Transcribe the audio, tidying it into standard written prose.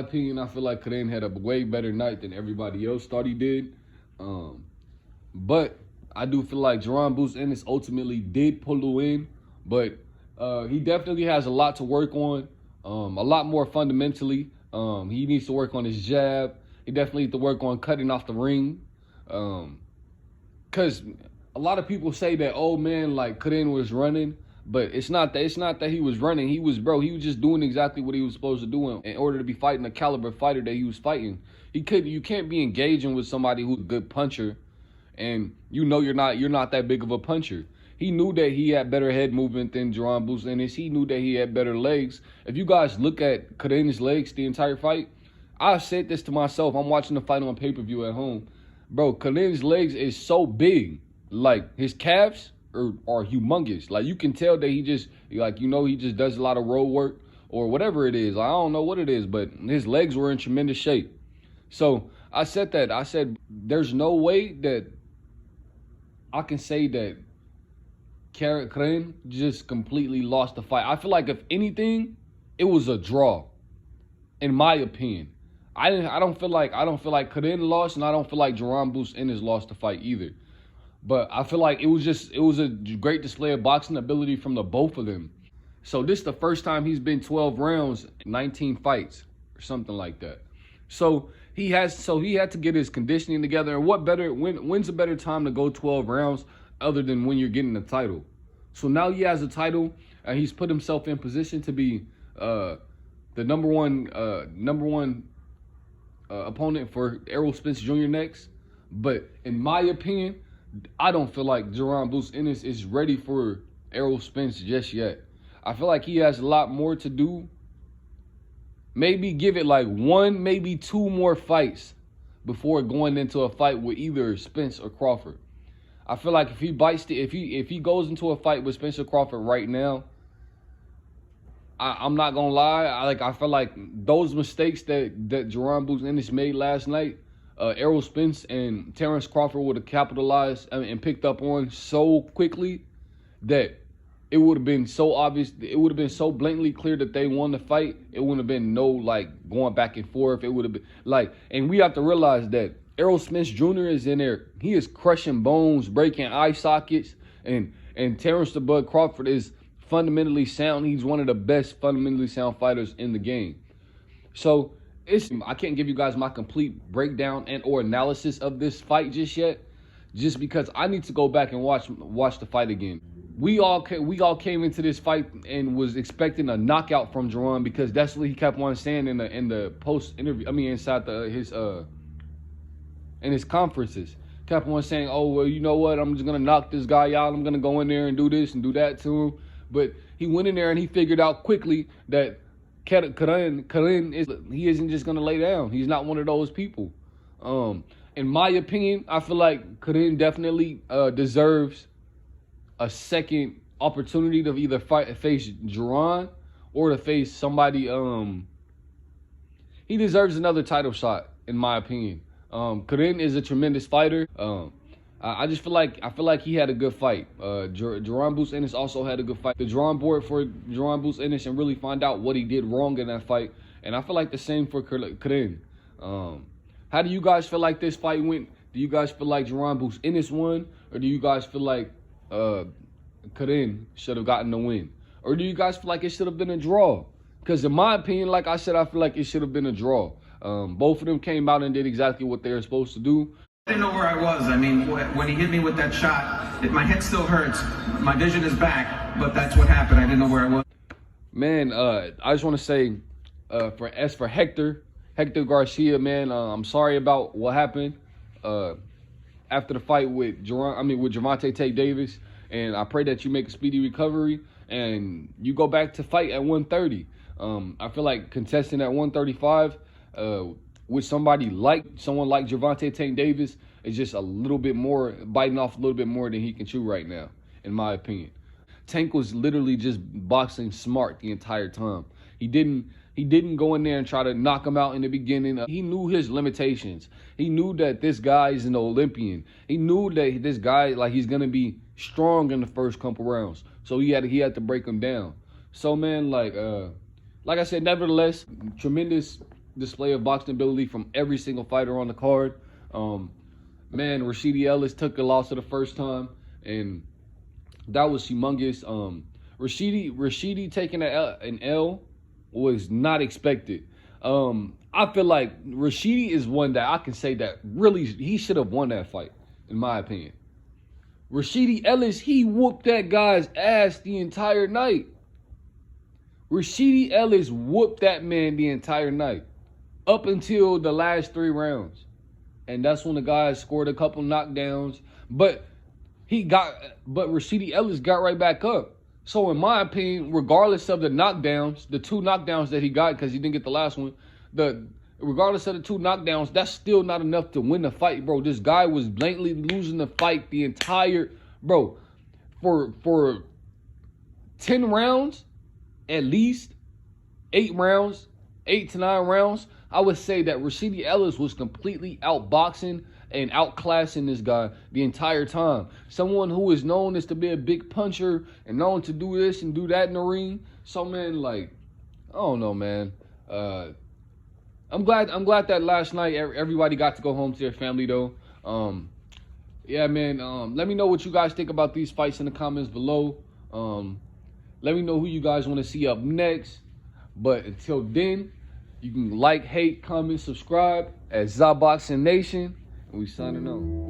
opinion, I feel like Karen had a way better night than everybody else thought he did. But I do feel like Jaron Ennis ultimately did pull the win, but he definitely has a lot to work on, a lot more fundamentally. He needs to work on his jab. He definitely needs to work on cutting off the ring. Because a lot of people say that, oh man, like Karen was running, but it's not that he was running. He was just doing exactly what he was supposed to do in order to be fighting the caliber fighter that he was fighting. You can't be engaging with somebody who's a good puncher, and you're not that big of a puncher. He knew that he had better head movement than Jaron Ennis. He knew that he had better legs. If you guys look at Karen's legs the entire fight, I said this to myself. I'm watching the fight on pay-per-view at home. Bro, Karen's legs is so big. Like, his calves are humongous. Like, you can tell that he just does a lot of road work or whatever it is. I don't know what it is, but his legs were in tremendous shape. So I said that. I said, there's no way that I can say that Karen just completely lost the fight. I feel like, if anything, it was a draw, in my opinion. I don't feel like Karen lost, and I don't feel like Jaron Ennis lost the fight either. But I feel like it was a great display of boxing ability from the both of them. So this is the first time he's been 12 rounds, 19 fights, or something like that. So he had to get his conditioning together. And when's a better time to go 12 rounds other than when you're getting the title? So now he has a title, and he's put himself in position to be the number one opponent for Errol Spence Jr. next. But in my opinion, I don't feel like Jaron Ennis is ready for Errol Spence just yet. I feel like he has a lot more to do. Maybe give it like one, maybe two more fights before going into a fight with either Spence or Crawford. I feel like if he goes into a fight with Spencer Crawford right now, I'm not gonna lie. I feel like those mistakes that Jaron Ennis made last night, Errol Spence and Terrence Crawford would have capitalized and picked up on so quickly that it would have been so obvious. It would have been so blatantly clear that they won the fight. It wouldn't have been no going back and forth. It would have been and we have to realize that Errol Spence Jr. is in there. He is crushing bones, breaking eye sockets, and Terrence the Bud Crawford is fundamentally sound. He's one of the best fundamentally sound fighters in the game. So I can't give you guys my complete breakdown and or analysis of this fight just yet, just because I need to go back and watch the fight again. We all came into this fight and was expecting a knockout from Jaron, because that's what he kept on saying in the post interview. I mean, inside in his conferences, kept on saying, "Oh well, you know what? I'm just gonna knock this guy out. I'm gonna go in there and do this and do that to him." But he went in there and he figured out quickly that Karen isn't just gonna lay down. He's not one of those people. In my opinion, I feel like Karen definitely deserves a second opportunity to either face Jaron or to face somebody. He deserves another title shot, in my opinion. Karen is a tremendous fighter. I feel like he had a good fight. Jaron Ennis also had a good fight. The drawing board for Jaron Ennis and really find out what he did wrong in that fight. And I feel like the same for Karen. How do you guys feel like this fight went? Do you guys feel like Jaron Ennis won? Or do you guys feel like Karen should have gotten the win? Or do you guys feel like it should have been a draw? Because in my opinion, like I said, I feel like it should have been a draw. Both of them came out and did exactly what they were supposed to do. I didn't know where I was. I mean, when he hit me with that shot, my head still hurts. My vision is back, but that's what happened. I didn't know where I was. Man, I just want to say, for Hector Garcia, man, I'm sorry about what happened after the fight with Gervonta Tate Davis, and I pray that you make a speedy recovery and you go back to fight at 130. I feel like contesting at 135 with someone like Gervonta Tate Davis is just a little bit more, biting off a little bit more than he can chew right now, in my opinion. Tank was literally just boxing smart the entire time. He didn't go in there and try to knock him out in the beginning. He knew his limitations. He knew that this guy is an Olympian. He knew that this guy, he's gonna be strong in the first couple rounds. So he had to break him down. So man, like I said, nevertheless, tremendous display of boxing ability from every single fighter on the card. Man, Rashidi Ellis took a loss for the first time, and that was humongous. Rashidi taking an L was not expected. I feel like Rashidi is one that I can say that really he should have won that fight, in my opinion. Rashidi Ellis, he whooped that guy's ass the entire night. Rashidi Ellis whooped that man the entire night, up until the last 3 rounds. And that's when the guy scored a couple knockdowns. But Rashidi Ellis got right back up. So in my opinion, regardless of the knockdowns, the 2 knockdowns that he got, because he didn't get the last one, regardless of the 2 knockdowns, that's still not enough to win the fight, bro. This guy was blatantly losing the fight the entire, bro, for 10 rounds, at least 8 rounds, 8 to 9 rounds, I would say that Rashidi Ellis was completely outboxing and outclassing this guy the entire time. Someone who is known as to be a big puncher and known to do this and do that in the ring. So, man, like, I don't know, man. I'm glad that last night everybody got to go home to their family, though. Yeah, man. Let me know what you guys think about these fights in the comments below. Let me know who you guys want to see up next. But until then, you can like, hate, comment, subscribe at Zaboxing Nation. And we signing on.